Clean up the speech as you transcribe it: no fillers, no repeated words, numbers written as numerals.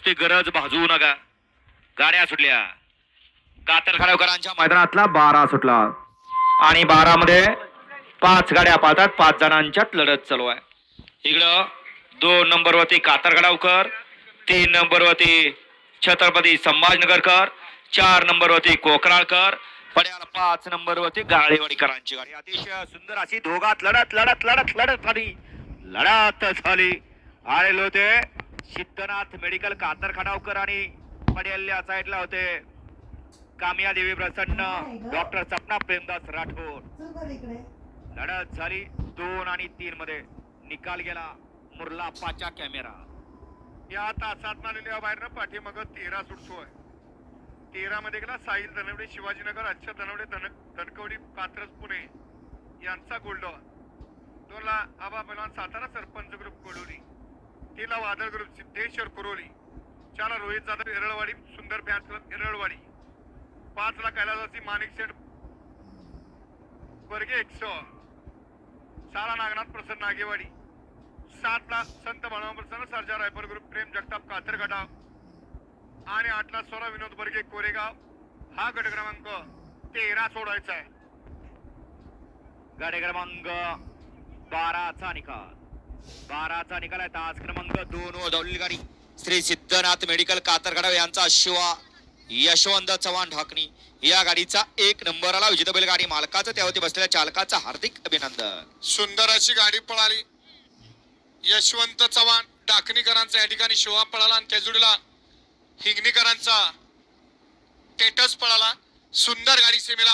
नुसती गरज भाजवू नका. गाड्या सुटल्या. कातर खडावकरांच्या मैदानातला 12 सुटला आणि 12 मध्ये 5 गाड्या पाहतात. 5 जणांच्यात लढत चालू आहे. इकडं 2 नंबरवरती कातर खडावकर, 3 नंबरवरती छत्रपती संभाजीनगरकर, 4 नंबरवरती कोकराळकर, पड्याला 5 नंबरवरती गाळेवाडीकरांची गाडी. अतिशय सुंदर अशी दोघात लढत लढत लढत लढत झाली. लढत झाली. आलेले होते सिद्धनाथ मेडिकल कातर खडावकर आणि पड्याल्या साईडला होते कामिया देवी प्रसन्न, डॉक्टर सपना प्रेमदास राठोड. लढत झाली 2 आणि 3 मध्ये. निकाल गेला मुरला पाचा कॅमेरा. या तासात आलेल्या बाहेर पाठीमाग 13 सुटतोय. 13 मध्ये गेला साहिल धनवडे शिवाजीनगर, अच्छा धनवडे धनकवडी कात्रज पुणे यांचा गोल्डन. 2 ला आबा पैलवान सातारा सरपंच ग्रुप कोडोली, 3 ला वादळ ग्रुप सिद्धेश्वर कुरोली, 4 ला रोहित जाधव एरळवाडी सुंदर फॅन्स क्लब एरळवाडी, 5 ला कैलासवासी माणिक सेठ वर्गे 100, 6 ला नागनाथ प्रसन्न नागेवाडी, 7 ला संत बाळाराम प्रसन्न सर्जा रायफल ग्रुप प्रेम जगताप कातर गटाव आणि 8 ला सोळा विनोद बर्गे कोरेगाव. हा गट क्रमांक 13 सोडायचा आहे. गाडी क्रमांक 12चा निकाल. 12चा निकाल आहे. तास क्रमांक 2 व दौडलेली गाडी श्री सिद्धनाथ मेडिकल कातरगडाव यांचा शिवा यशवंत चव्हाण ढाकणी या गाडीचा 1 नंबरला विजेता बैल गाडी मालकाचं त्यावरती बसलेल्या चालकाचं हार्दिक अभिनंदन. सुंदर अशी गाडी पळाली. यशवंत चव्हाण डाकणीकरांचा या ठिकाणी शिवा पळाला आणि त्या जोडीला हिंगणीकरांचा टेटस पळाला. सुंदर गाडी सेमीला